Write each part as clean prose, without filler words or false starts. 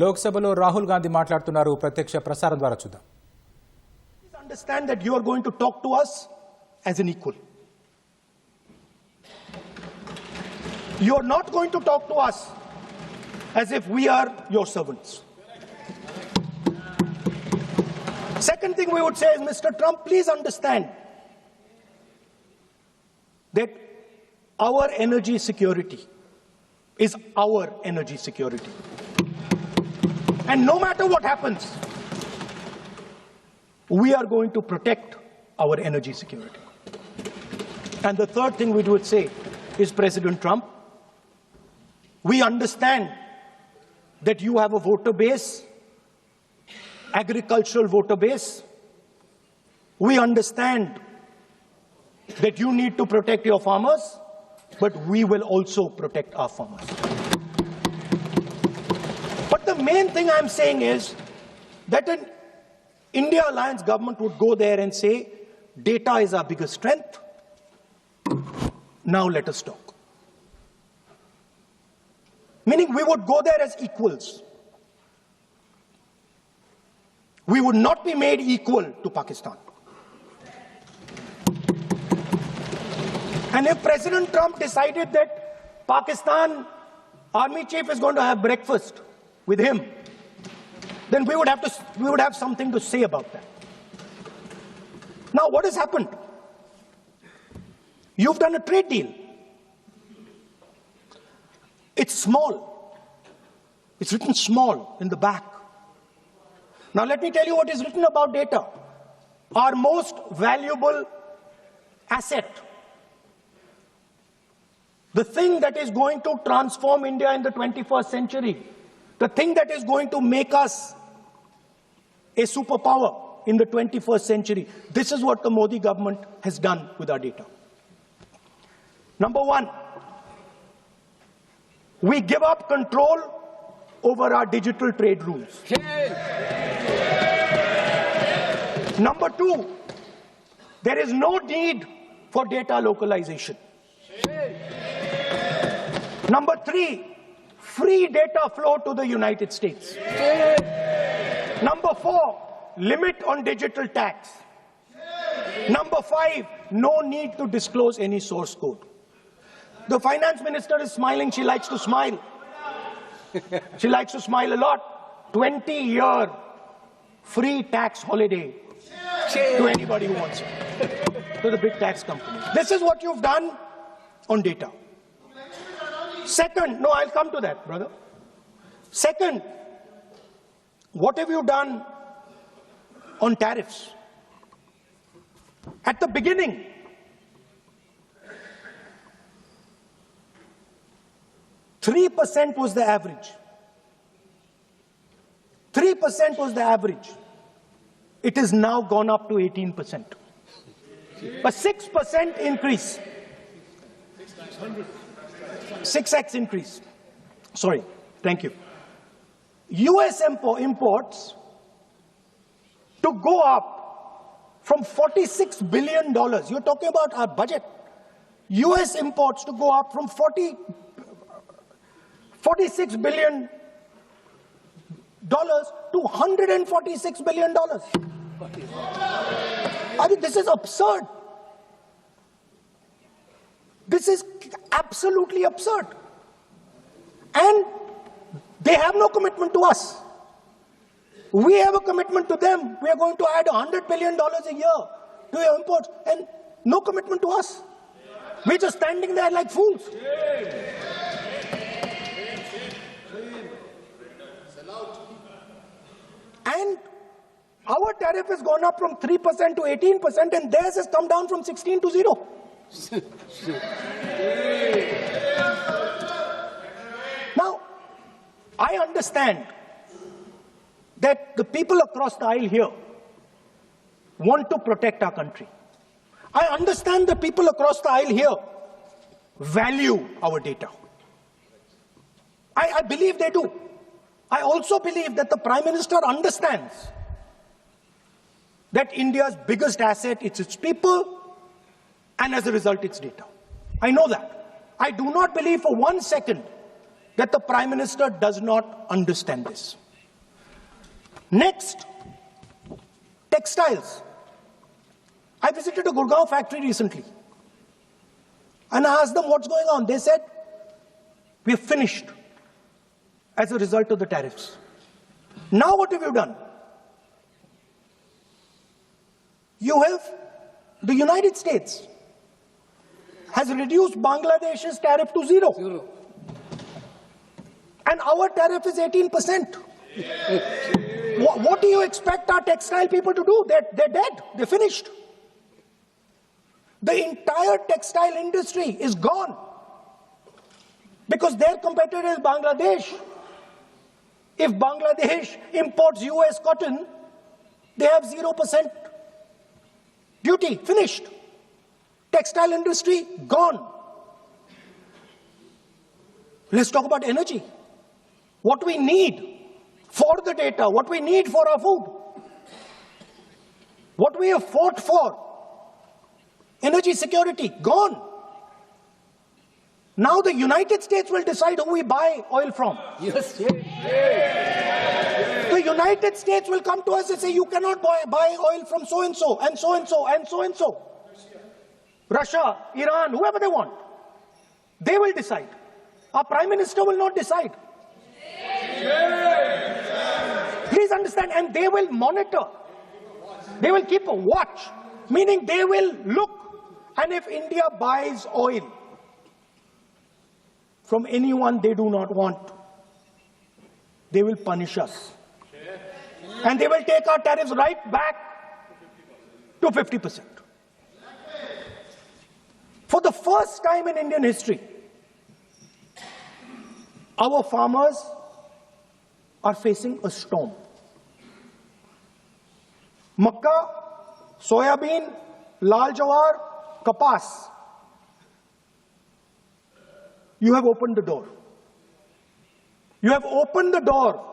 లోక్సభలో రాహుల్ గాంధీ మాట్లాడుతున్నారు. ప్రత్యక్ష ప్రసారం ద్వారా చూద్దాం. Understand that you are going to talk to us as an equal. You are not going to talk to us as if we are your servants. Second thing we would say is, Mr. Trump, please understand that our energy security is our energy security. And no matter what happens, we are going to protect our energy security. And the third thing we would say is, President Trump, we understand that you have a voter base, agricultural voter base. We understand that you need to protect your farmers, but we will also protect our farmers. But the main thing I'm saying is that an India Alliance government would go there and say, data is our biggest strength. Now let us talk. Meaning we would go there as equals. We would not be made equal to Pakistan. And if President Trump decided that Pakistan army chief is going to have breakfast with him, then we would have something to say about that. Now, what has happened? You've done a trade deal. It's small. It's written small in the back. Now, let me tell you what is written about data. Our most valuable asset, the thing that is going to transform India in the 21st century, the thing that is going to make us a superpower in the 21st century. This is what the Modi government has done with our data. Number one, we give up control over our digital trade rules. Number two, there is no need for data localization. Number three, free data flow to the United States. Number four, limit on digital tax. Number five, no need to disclose any source code. The finance minister is smiling. She likes to smile. She likes to smile a lot. 20-year free tax holiday to anybody who wants it, to the big tax companies. This is what you've done on data. Second, no, I'll come to that, brother. Second, what have you done on tariffs? At the beginning, % was the average. 3% was the average. It has now gone up to 18%. A 6% increase. 6x increase. Sorry, thank you. US imports to go up from $46 billion. You're talking about our budget. US imports to go up from $46 billion to $146 billion. I mean, this is absurd. This is absolutely absurd. And they have no commitment to us. We have a commitment to them. We are going to add $100 billion a year to your imports, and no commitment to us. We're just standing there like fools. And our tariff has gone up from 3% to 18%, and theirs has come down from 16 to 0. Now, I understand that the people across the aisle here want to protect our country. I understand the people across the aisle here value our data. I believe they do. I also believe that the Prime Minister understands that India's biggest asset is its people, and as a result, its data. I know that. I do not believe for 1 second that the Prime Minister does not understand this. Next, textiles. I visited a Gurgaon factory recently and I asked them what's going on. They said, we are finished as a result of the tariffs. Now what have you done? You have, the United States has reduced Bangladesh's tariff to zero. And our tariff is 18%. What do you expect our textile people to do? They're dead. They're finished. The entire textile industry is gone because their competitor is Bangladesh. If Bangladesh imports US cotton, they have 0% duty. Finished. Textile industry gone. Let's talk about energy. What we need for the data, what we need for our food, what we have fought for. Energy security, gone. Now the United States will decide who we buy oil from. Yes. The United States will come to us and say, you cannot buy oil from so-and-so, and so-and-so, and so-and-so. Russia, Iran, whoever they want. They will decide. Our Prime Minister will not decide. Please understand, and they will monitor. They will keep a watch, meaning they will look. And if India buys oil from anyone they do not want, they will punish us. And they will take our tariffs right back to 50%. For the first time in Indian history, our farmers are facing a storm. Makkah, soybean, lal jawar, kapas. You have opened the door. You have opened the door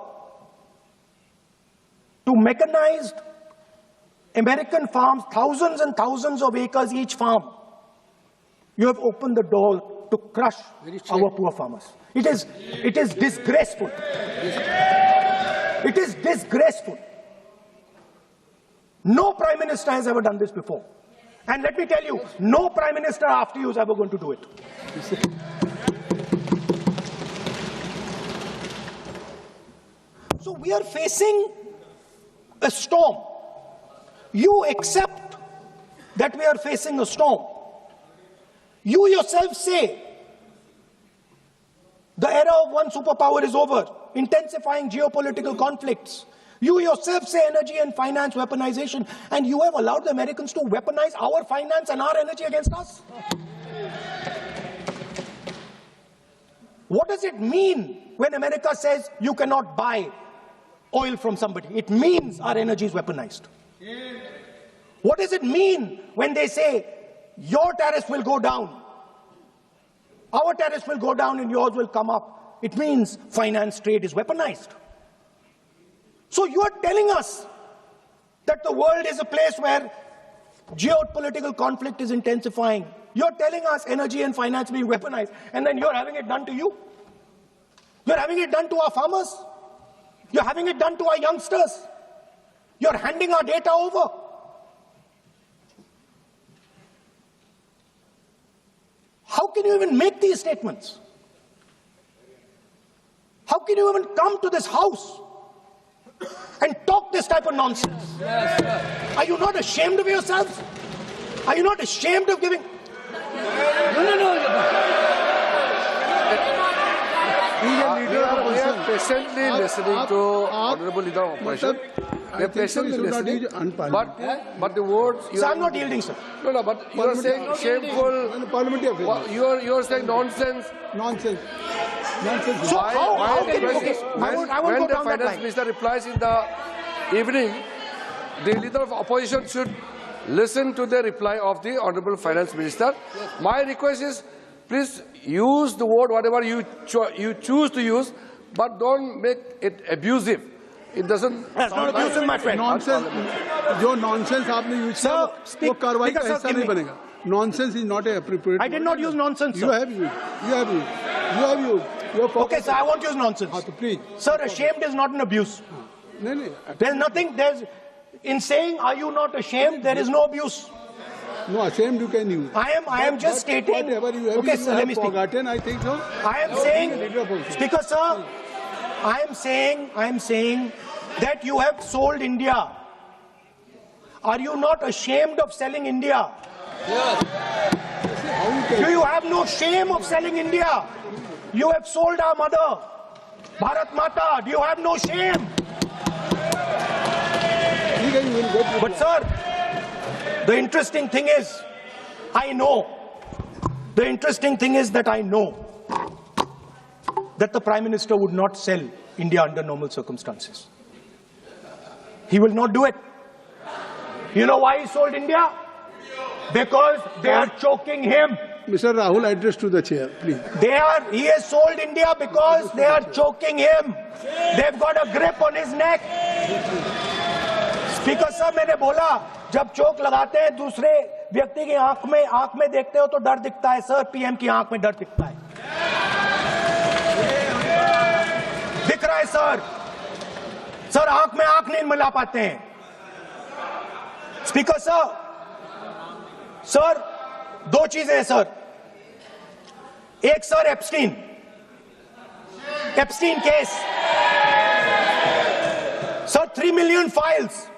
to mechanized American farms, thousands and thousands of acres each farm. You have opened the door to crush our poor farmers. It is disgraceful. It is disgraceful. No Prime Minister has ever done this before. And let me tell you, no Prime Minister after you is ever going to do it. So we are facing a storm. You accept that we are facing a storm. You yourself say the era of one superpower is over, intensifying geopolitical conflicts. You yourself say energy and finance weaponization, and you have allowed the Americans to weaponize our finance and our energy against us. What does it mean when America says you cannot buy oil from somebody? It means our energy is weaponized. What does it mean when they say your tariffs will go down, our tariffs will go down and yours will come up? It means finance trade is weaponized. So you are telling us that the world is a place where geopolitical conflict is intensifying. You're telling us energy and finance being weaponized, and then you're having it done to you. You're having it done to our farmers. You're having it done to our youngsters. You're handing our data over. How can you even make these statements? How can you even come to this house and talk this type of nonsense? Yes, are you not ashamed of yourselves? Are you not ashamed of giving? No. We are patiently listening to Honorable Leader of Opposition. We are patiently listening. But the words... So I'm not yielding, sir. No, but you are saying shameful... Parliamentary affairs. You are saying nonsense. Nonsense. So how can you... Okay, I won't when go the down that Finance line. Minister replies in the evening, the Leader of Opposition should listen to the reply of the Honorable Finance Minister. Yes. My request is, please use the word whatever you choose to use, but don't make it abusive. It doesn't. That's not abusive, my friend. Nonsense. जो nonsense आपने use किया वो कार्रवाई का हिस्सा नहीं बनेगा. Nonsense is not appropriate. I did not use nonsense, sir. You have used. Okay, sir, I won't use nonsense. हाँ तो please Sir, ashamed is not an abuse. नहीं नहीं There's nothing, in saying, are you not ashamed, there is no abuse. no ashamed you can use. I am just stating. Whatever you have, Okay, you sir, have let me speak. forgotten, I think so. I am saying, Speaker sir, I am saying that you have sold India. Are you not ashamed of selling India? Do you have no shame of selling India? You have sold our mother, Bharat Mata. Do you have no shame? ठीक है, you will go through. But sir, the interesting thing is, I know that the Prime Minister would not sell India under normal circumstances. He will not do it. You know why he sold India? Because they are choking him. Mr. Rahul, address to the chair, please. He has sold India because they are choking him. They've got a grip on his neck. Speaker साहब, मैंने बोला जब चोक लगाते हैं दूसरे व्यक्ति की आंख में देखते हो तो डर दिखता है सर, पीएम की आंख में डर दिखता है, दिख रहा है सर आंख में आंख नहीं मिला पाते हैं. स्पीकर सर दो चीजें हैं सर. एक sir Epstein case sir, 3 million files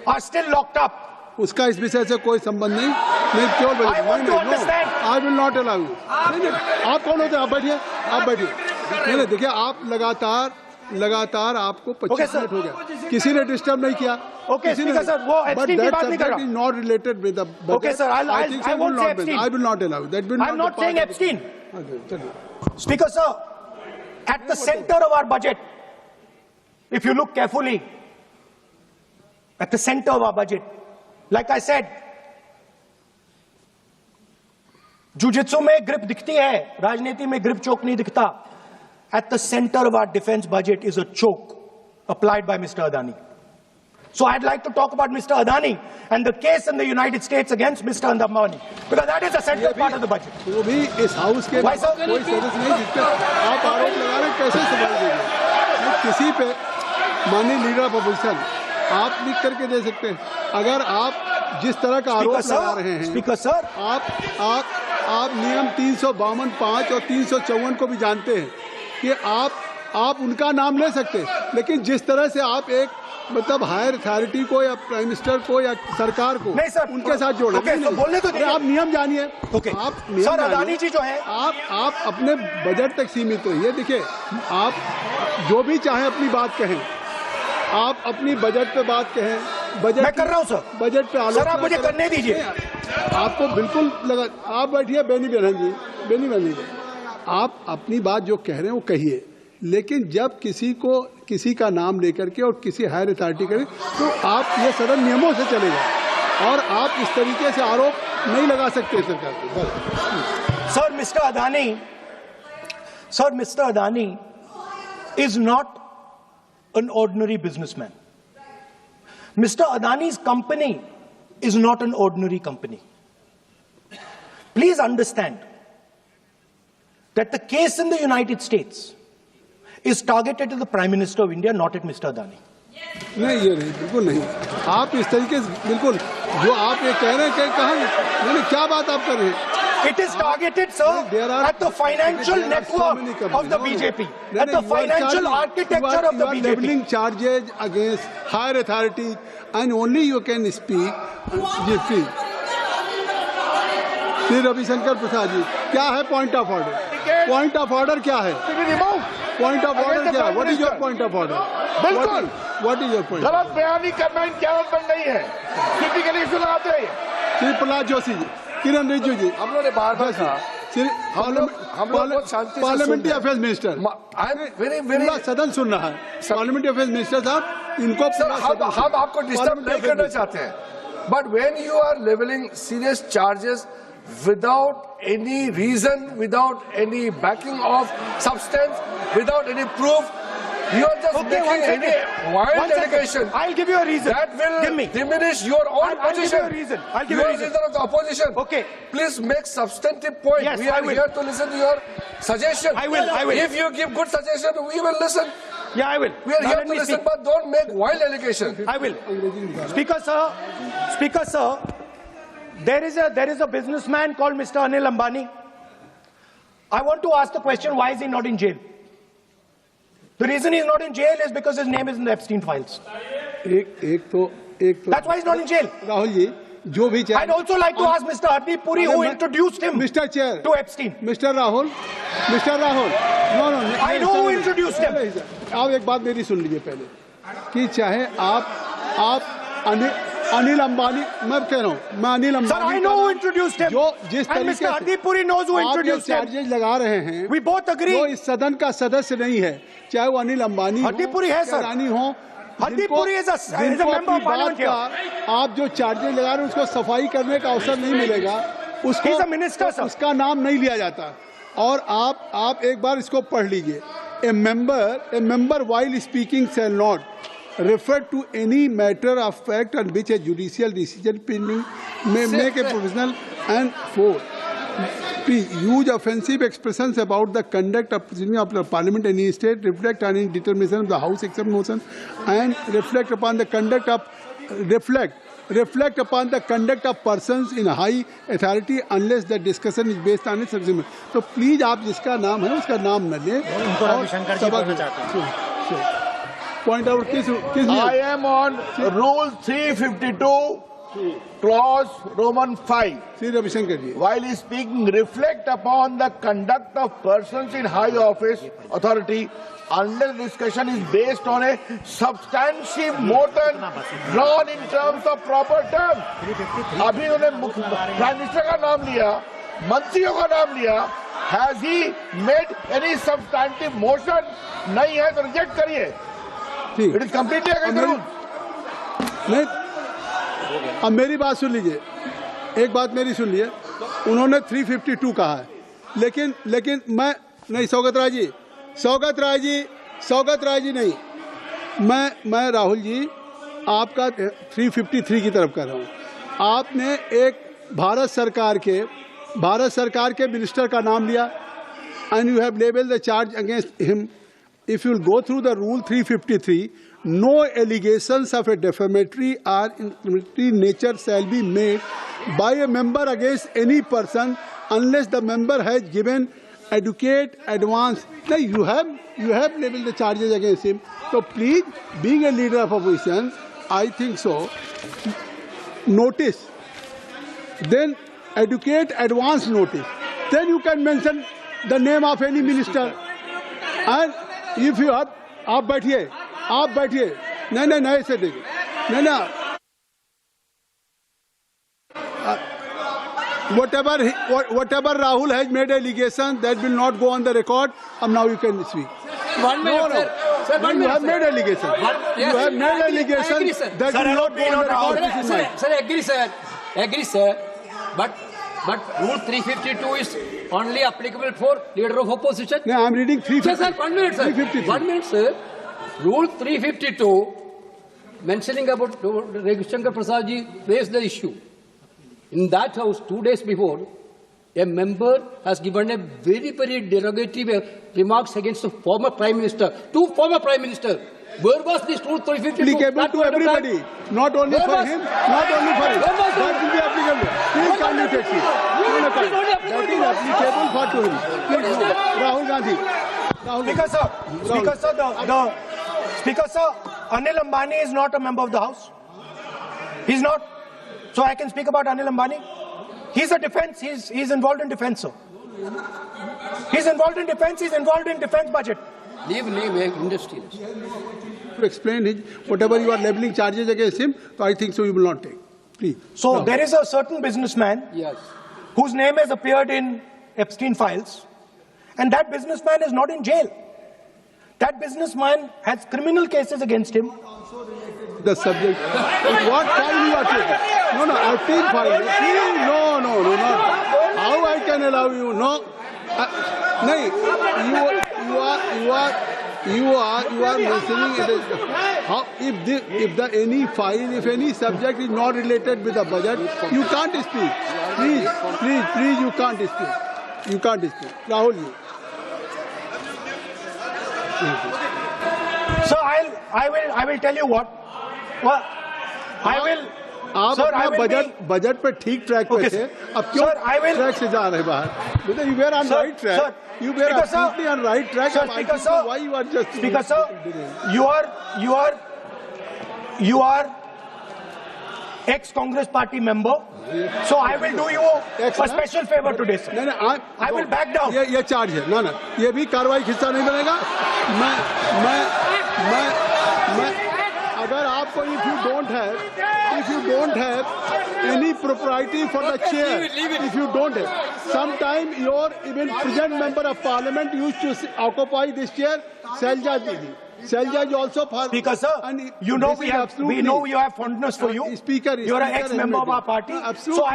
are still locked up. उसका इस विषय से कोई संबंध नहीं. मैं क्यों बोलूं? I want to understand. I will not allow you. नहीं, आप कौन होते हैं? आप बैठिए. नहीं, देखिए आप लगातार आपको 25 मिनट हो गया, किसी ने डिस्टर्ब नहीं किया. Okay, Speaker sir, वो Epstein की बात नहीं कर रहा. But that subject is not related with the budget. Okay, sir, I won't say Epstein. I will not allow you. That will not. I'm not saying Epstein. Okay. Speaker sir, at the center of our budget, if you look carefully, at the center of our budget, like I said, jujitsu में grip दिखती है, राजनीति में grip choke नहीं दिखता. At the center of our defense budget is a choke applied by Mr. Adani. So I'd like to talk about Mr. Adani and the case in the United States against Mr. Ambani, because that is a central part of the budget. वो भी इस house के Why, sir? कोई सदस्य नहीं जिस पे आप आरोप लगा रहे हैं, कैसे सवाल देंगे? किसी पे माननीय लीडर ऑफ अपोजिशन आप लिख करके दे सकते हैं. अगर आप जिस तरह का आरोप लगा रहे हैं, स्पीकर सर, आप नियम 352, 5 और 354 को भी जानते हैं कि आप उनका नाम ले सकते हैं, लेकिन जिस तरह से आप एक मतलब हायर अथॉरिटी को या प्राइम मिनिस्टर को या सरकार को नहीं सर, उनके साथ जोड़ ओके, तो बोलने तो दीजिए. आप नियम जानिए. ओके, आप नियम सर, जानिए. अदानी जी जो है, आप अपने बजट तक सीमित रहिए. देखिए, आप जो भी चाहें अपनी बात कहें, आप अपनी बजट पे बात कहें. बजट मैं कर रहा हूं सर. बजट पे सर आप मुझे करने दीजिए. आपको बिल्कुल लगा. आप बैठिए बेनी बहन जी, आप अपनी बात जो कह रहे हैं वो कहिए, लेकिन जब किसी का नाम लेकर के और किसी हायर अथॉरिटी करें तो आप ये सदन नियमों से चलेगा और आप इस तरीके से आरोप नहीं लगा सकते सरकार को. Sir mister Adani is not an ordinary businessman. Mr. Adani's company is not an ordinary company. Please understand that the case in the United States is targeted to the Prime Minister of India, not at Mr. Adani. नहीं, ये नहीं, बिल्कुल नहीं. आप इस तरीके से बिल्कुल जो आप ये कह रहे हैं, कहाँ क्या बात आप कर रहे हैं? It is targeted, sir, at the financial network of the BJP, at the financial architecture of the BJP. You are leveling charges against higher authorities, and only you can speak. Shri Ravishankar Prasad ji, क्या है point of order? Point of order क्या है? Point of order क्या है? What is your point of order? बिल्कुल, what is your point? गलत बयानी करना इनकी आदत बन गई है. टिपिकली इशू लगाते हैं. श्री प्रहलाद जोशी जी, किरण रिजिजू जी, हम लोगों ने बार-बार कहा, हम लोग बहुत शांति से parliamentary affairs minister, I am very पूरा सदन सुन रहा है. पार्लियामेंट्री अफेयर्स मिनिस्टर साहब, इनको हम आपको डिस्टर्ब नहीं करना चाहते हैं, but when you are levelling serious charges without any reason, without any backing of substance, without any proof, you are just just Okay, one making any second. wild One second. allegation I'll give you a reason. that will Give me. diminish your own I'll give you position. a reason. I'll give you you a are reason. leader of the opposition. Okay. Please make substantive point. Yes, we I are will. here to listen to your suggestion. I will. If you give good suggestion, we will listen. Yeah, I will. We are Now here let to me listen, speak. but don't make wild allegation. I will. Speaker, sir, there is a businessman called Mr. Anil Ambani. I want to ask the question, why is he not in jail? The reason he's not in jail is because his name is in the Epstein files. एक तो That's why he's not in jail. Rahul ji जो भी I'd also like to ask Mr. Hardeep Puri, who introduced him mister chair to Epstein. Mister Rahul no I know who introduced him. आप एक बात मेरी सुन लीजिए पहले कि चाहे आप अनिल अंबानी मैं कह रहा हूँ मैं Anil Sir, Ambani I know who introduced him. जो जिस And तरीके Mr. Hardeep Puri knows who आप जो introduced him. चार्जेज लगा रहे हैं We both agree. जो इस सदन का सदस्य नहीं है चाहे वो अनिल अंबानी हरदीप पुरी है, सर। रानी हो Hardeep Puri is a member of अपनी parliament बात का आप जो चार्जेज लगा रहे हैं उसको सफाई करने का अवसर नहीं मिलेगा उसको He's a minister, sir. उसका नाम नहीं लिया जाता और आप एक बार इसको पढ़ लीजिए ए member while speaking shall not refer to any matter of fact on which a judicial decision pending may make a provisional and for use offensive expressions about the conduct of the parliament in any state, reflect on any determination of the House except motion, and reflect upon the conduct of persons in high authority unless the discussion is based on its agreement. तो please आप जिसका नाम है उसका नाम न लें point out किस I am on Rule 352, Clause Roman 5. Shri Ravishankar ji While speaking, reflect upon the conduct of persons in high office authority unless discussion is based on a substantive motion drawn in terms of proper terms. अभी उन्होंने prime minister का नाम लिया, मंत्रियों का नाम लिया. Has he made any substantive motion? नहीं है तो रिजेक्ट करिए. ठीक It is completely against the rule. नहीं अब मेरी बात सुन लीजिए एक बात मेरी सुन लीजिए उन्होंने 352 कहा है लेकिन मैं नहीं सौगत राय जी नहीं मैं राहुल जी आपका 353 की तरफ कर रहा हूँ आपने एक भारत सरकार के मिनिस्टर का नाम लिया and you have labelled the charge against him. If you will go through the Rule 353, no allegations of a defamatory or incriminatory nature shall be made by a member against any person unless the member has given adequate advance. Now you have labeled the charges against him. So please, being a leader of opposition, I think so. Notice, then adequate advance notice. Then you can mention the name of any minister. And if you have, आप बैठिए नहीं ऐसे देखिए नहीं whatever Rahul has made allegation that will not go on the record. Now you can speak. 1 minute, No. sir. 1 You minute, have sir. made allegation. Yes, You have I made agree, allegation sir. that will not go on the record. This is mine. Sir, agree, sir. But Rule 352 is only applicable for leader of opposition. No, I am reading 350. Sir, 1 minute, sir. 353. 1 minute, sir. Rule 352, mentioning about Ravi Shankar Prasad ji raised the issue. In that house, 2 days before, a member has given a very, very derogatory remarks against the former Prime Minister. 2 former Prime Ministers. Where was this Rule 352? Applicable to everybody, not only Where for was- him, not only for him. Where was That will be applicable. Please kindly take it. No, It is only that is applicable for to him. Please, Rahul Gandhi. Speaker, sir, Anil Ambani is not a member of the House. He's not. So I can speak about Anil Ambani. He's a defense. He's involved in defense, sir. He's involved in defense. He's involved in defense budget. Leave industrialist. To explain his, whatever you are labeling charges against him, so I think so you will not take. Please. So there is a certain businessman Yes. whose name has appeared in Epstein files, and that businessman is not in jail. That businessman has criminal cases against him. The subject. What file you are taking? No, Epstein file. No, not. How I can allow you? No. No, You are mentioning it is how if any file, if any subject is not related with the budget, you can't speak. Please, you can't speak. You can't speak. Rahul ji. So I will tell you what. Well, I will. आप Sir, I अपना will budget पे ठीक track पे Okay, थे, sir. अब क्यों Sir, I will- track से जा रहे बाहर? Because you were on Sir, right track. sir, You were Speaker, sir. absolutely on right track. Sir, and I Speaker, think sir. why you are just Speaker, sir, you are ex-Congress party member. So I will do you a special favor today, sir. नहीं I will back down. ये charge है ना ये भी कार्रवाई हिस्सा नहीं बनेगा मैं अगर आपको if you don't have any propriety for the chair, if you don't have, sometime your even present member of parliament used to occupy this chair, Selja Didi. Selja is also for Speaker, sir, and you know this is absolutely- we know you have fondness for you. Speaker, you are an Speaker ex-member of our party. Absolutely. So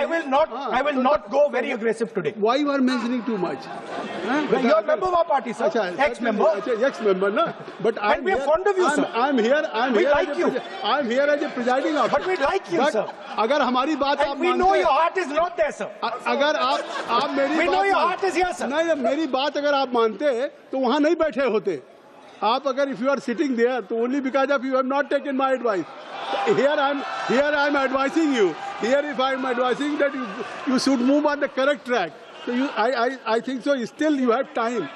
I will not go very aggressive today. Why you are mentioning too much? Well, you are a member of our party, sir. Ex-member. Ex-member, no. But And we are fond of you, sir. I'm here. We like you. I'm here as a presiding officer. But we like you, But sir. अगर हमारी बात आप And we know your heart is not there, sir. अगर आप मेरी We बात know your मान- heart is here, sir. नहीं मेरी बात अगर आप मानते तो वहाँ नहीं बैठे होते आप अगर if you are sitting there तो only because of you have not taken my advice. Here I'm advising you. Here if I'm advising that you should move on the correct track. So I think so. Still you have time.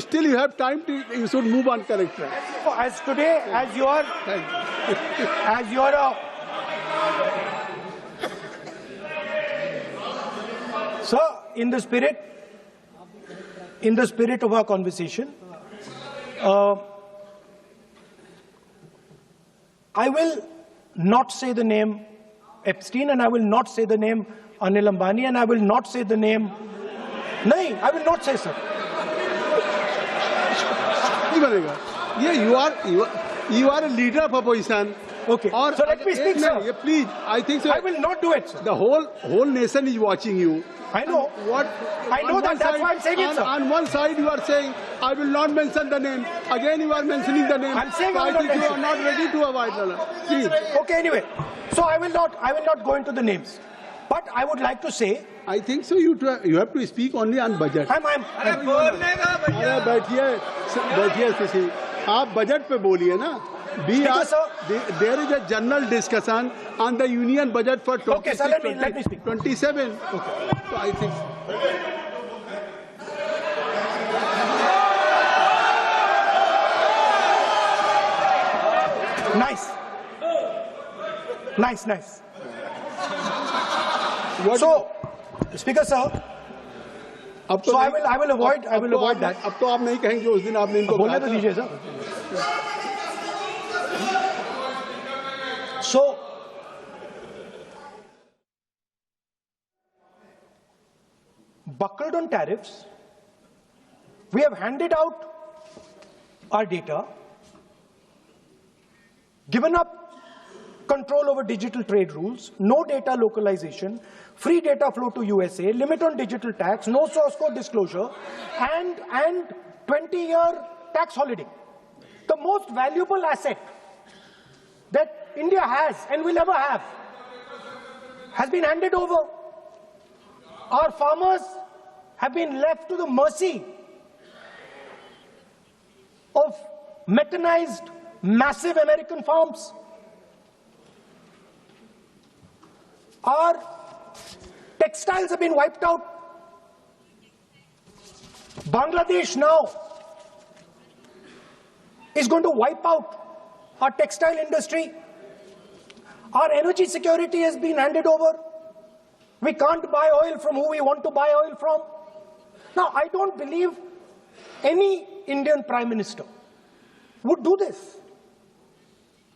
Still you have time to you should move on correct track. As today, as you are sir, in the spirit of our conversation, I will not say the name Epstein, and I will not say the name Anil Ambani, and I will not say the name. No, I will not say, sir. नहीं बनेगा ये you are a leader of opposition. Okay. और So let me speak, sir. ये please I think so. I will not do it, sir. The whole nation is watching you. I know. I know that. That's why I'm saying it, sir. On one side you are saying, I will not mention the name. Again you are mentioning the name. I'm saying so I will I think not you are not ready to avoid the Please. Okay, anyway. So I will not go into the names. But I would like to say, I think so you have to speak only on budget. I'm अरे बैठिए किसी आप budget पे बोलिए ना there is a general discussion on the union budget for 26, Okay, sir, let me speak. 27. Okay. So I think nice. what So, Speaker, sir, अब तो so I नहीं- will avoid that. अब तो आप नहीं कहेंगे उस दिन आपने इनको बोलने कहा तो था। दीजिए, sir. So, buckled on tariffs, we have handed out our data, given up control over digital trade rules, no data localization, free data flow to USA, limit on digital tax, no source code disclosure, and 20-year tax holiday. The most valuable asset that India has and will ever have has been handed over. Our farmers have been left to the mercy of mechanized, massive American farms. Our textiles have been wiped out. Bangladesh now is going to wipe out our textile industry. Our energy security has been handed over. We can't buy oil from who we want to buy oil from. Now, I don't believe any Indian Prime Minister would do this.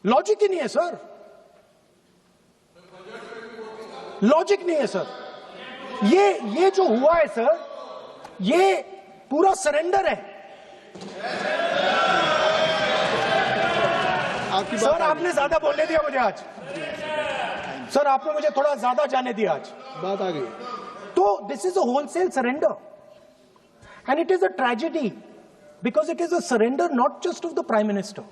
Logic ही नहीं है, sir. Logic नहीं है sir. ये जो हुआ है sir, ये पूरा सरेंडर है. सर आपने ज्यादा बोलने दिया मुझे आज. सर आपने मुझे थोड़ा ज्यादा जाने दिया आज. बात आ गई. तो this is a wholesale surrender, and it is a tragedy Because it is a surrender not just of the Prime Minister.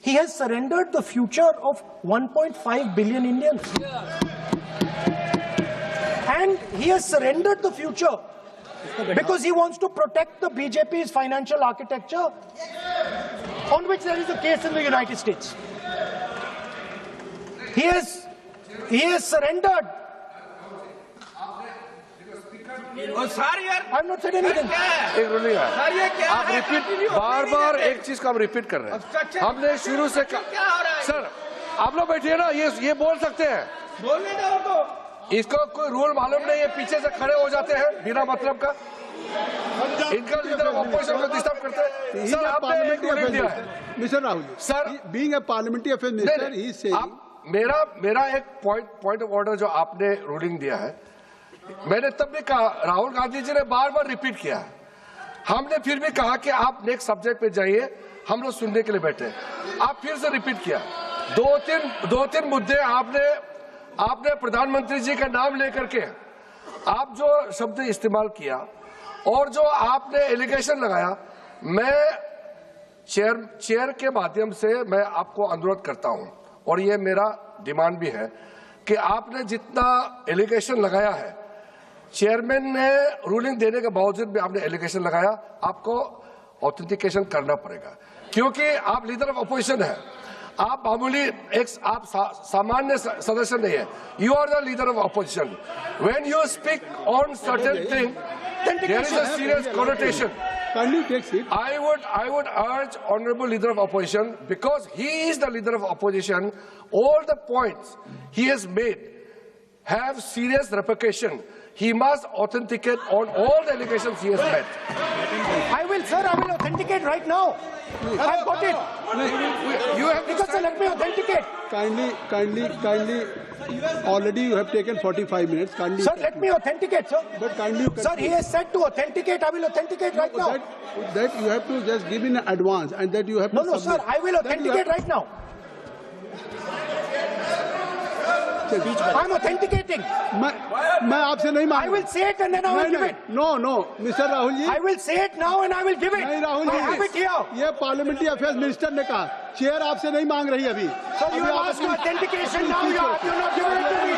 He has surrendered the future of 1.5 billion Indians. And he has surrendered the future because he wants to protect the BJP's financial architecture, on which there is a case in the United States. He has surrendered. I've not said anything. एक ruling है, आप repeat बार-बार एक चीज को हम repeat कर रहे हैं। हमने शुरू से सर, आप लोग बैठिए ना, ये बोल सकते हैं। बोलने दो तो। इसको कोई रूल मालूम नहीं है, पीछे से खड़े हो जाते हैं बिना मतलब का। इनका लीडर ऑफ अपोजिशन को डिस्टर्ब करते हैं। सर, आपने एक रूलिंग दिया है। Mister Rahul, sir, being a parliamentary affair minister, he is saying, मेरा एक पॉइंट ऑफ ऑर्डर जो आपने रूलिंग दिया है, मैंने तब भी कहा, राहुल गांधी जी ने बार बार रिपीट किया, हमने फिर भी कहा कि आप नेक्स्ट सब्जेक्ट पे जाइए, हम लोग सुनने के लिए बैठे। आप फिर से रिपीट किया, दो तीन मुद्दे आपने प्रधानमंत्री जी का नाम लेकर के आप जो शब्द इस्तेमाल किया और जो आपने एलिगेशन लगाया, मैं चेयर के माध्यम से मैं आपको अनुरोध करता हूं, और ये मेरा डिमांड भी है कि आपने जितना एलिगेशन लगाया है, चेयरमैन ने रूलिंग देने के बावजूद भी आपने एलिगेशन लगाया, आपको ऑथेंटिकेशन करना पड़ेगा, क्योंकि आप लीडर ऑफ अपोजिशन है। आप मामूली आप सामान्य सदस्य नहीं है, you are the leader of opposition. When you speak on certain thing, there is a serious connotation. I would urge Honorable Leader of Opposition, because he is the Leader of Opposition, all the points he has made have serious repercussion. He must authenticate on all the allegations he has made. I will authenticate right now. I've got it. You have because sir, let me authenticate. Kindly. Already you have taken 45 minutes. Kindly. Sir, let me authenticate, sir. But kindly. Sir, he has said to authenticate. I will authenticate right now. That you have to just give in advance, and that you have to. No, sir. I will authenticate right now. I'm authenticating. मैं आपसे नहीं मांग। I will say it and then I will give it. No, Mr. Rahul ji. I will say it now and I will give it. नहीं Rahul ji. I have it here. ये parliamentary affairs minister ने कहा, chair आपसे नहीं मांग रही अभी। Sir, you have asked for authentication now. You are not giving it to me.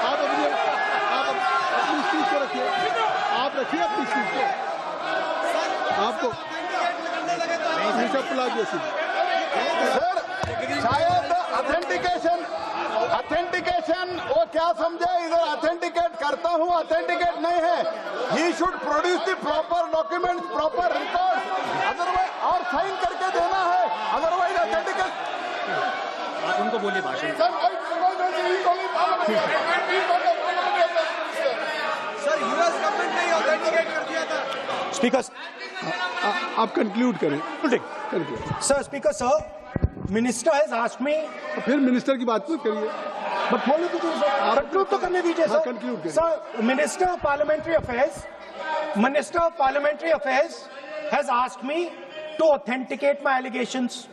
आप अपनी स्पीच को रखिए। आप रखिए अपनी स्पीच को। आपको मिस्टर पलाजियो सर, शायद ऑथेंटिकेशन वो क्या समझे, इधर ऑथेंटिकेट करता हूँ, ऑथेंटिकेट नहीं है। He should produce the proper documents, proper record, otherwise और साइन करके देना है, अदरवाइज ऑथेंटिकेट। आप उनको बोलिए भाषण। सर, यूएस गवर्नमेंट ने ऑथेंटिकेट कर दिया था। Speaker, आप कंक्लूड करें। Sir, Speaker, sir, Minister has asked me. फिर मिनिस्टर की बात मत करिए। But बोलो तो सर, कंक्लूड तो करने दीजिए सर। conclude करिए। Sir, Minister of Parliamentary Affairs has asked me to authenticate my allegations.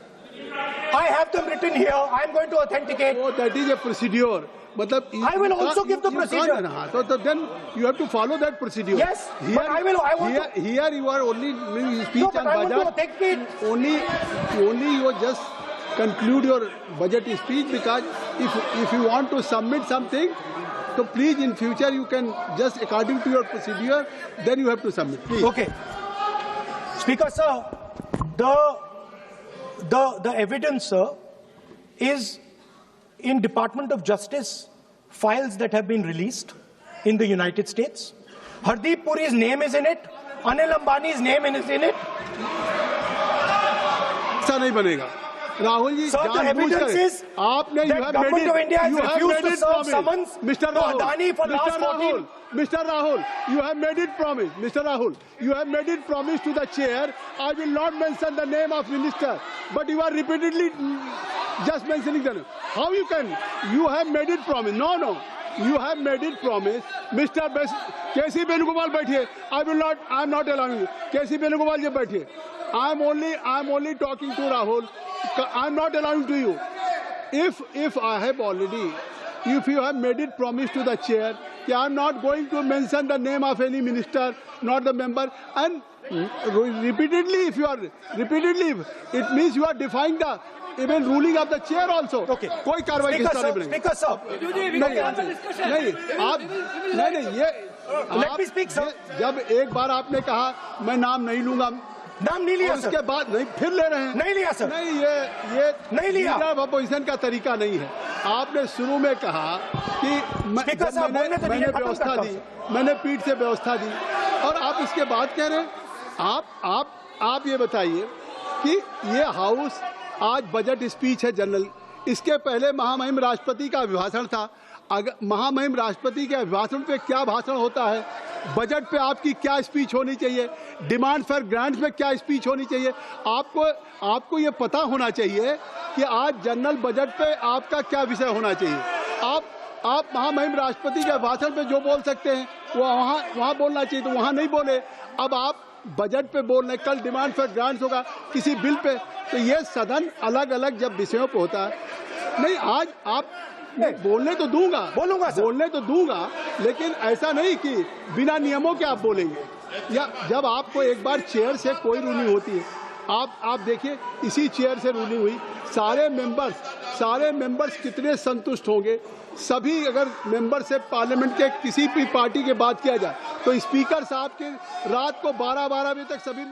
I have them written here. I am going to authenticate. Oh, that is a procedure. मतलब I will also give the procedure. So then you have to follow that procedure. Yes, but I want to. Here you are only doing speech No, but on I want to budget. authenticate. Only you just conclude your budget speech, because if you want to submit something, so please in future you can just according to your procedure, then you have to submit. Please. Okay. Speaker, sir, the evidence, sir, is in Department of Justice files that have been released in the United States. Hardeep Puri's name is in it. Anil Ambani's name is in it. ऐसा नहीं बनेगा। Rahul ji, Sir, the evidence is आपने that government of India has refused to serve summons Mr. to Adani for last 14. Mr. Rahul, you have made it promise. Mr. Rahul, you have made it promise to the chair. I will not mention the name of minister, but you are repeatedly just mentioning the name. How you can? You have made it promise. No. You have made it promise. Mr. K.C. Venugopal बैठिए. I am not allowing you. K.C. Venugopal जी बैठिए. I am only talking to Rahul. I am not allowing to you. If you have made it promise to the chair, I am not going to mention the name of any minister, not the member. And repeatedly, if you are repeatedly, it means you are defying the even ruling of the chair also. Okay. कोई कार्रवाई किस तरह नहीं Speaker, sir. नहीं आप नहीं ये Let me speak, sir. जब एक बार आपने कहा मैं नाम नहीं लूंगा, नाम नहीं लिया, उसके सर. बाद नहीं फिर ले रहे हैं। नहीं लिया, सर. नहीं ये नहीं लिया. लीडर ऑफ अपोजिशन का तरीका नहीं है। आपने शुरू में कहा कि स्पीकर साहब, बोलने तो मैंने दीजिए, खत्म व्यवस्था करता दी, हूं, मैंने पीठ से व्यवस्था दी, और आप इसके बाद कह रहे हैं आप ये बताइए कि ये हाउस आज बजट स्पीच है जनरल, इसके पहले महामहिम राष्ट्रपति का अभिभाषण था। अगर महामहिम राष्ट्रपति के अभिभाषण पे क्या भाषण होता है, बजट पे आपकी क्या स्पीच होनी चाहिए, डिमांड फॉर ग्रांट्स में क्या स्पीच होनी चाहिए, आपको ये पता होना चाहिए कि आज जनरल बजट पे आपका क्या विषय होना चाहिए। आप महामहिम राष्ट्रपति के भाषण पे जो बोल सकते हैं वो वहाँ बोलना चाहिए, तो वहाँ नहीं बोले। अब आप बजट पे बोल रहे, कल डिमांड फॉर ग्रांट्स होगा किसी बिल पे, तो ये सदन अलग अलग जब विषयों पे होता है। नहीं आज आप बोलने तो दूंगा, बोलूंगा सर। बोलने तो दूंगा, लेकिन ऐसा नहीं कि बिना नियमों के आप बोलेंगे। या जब आपको एक बार चेयर से कोई रूलिंग होती है, आप देखिए इसी चेयर से रूलिंग हुई, सारे मेंबर्स कितने संतुष्ट होंगे। सभी अगर मेंबर से पार्लियामेंट के किसी भी पार्टी की बात किया जाए तो स्पीकर साहब के रात को 12-12 बजे तक सभी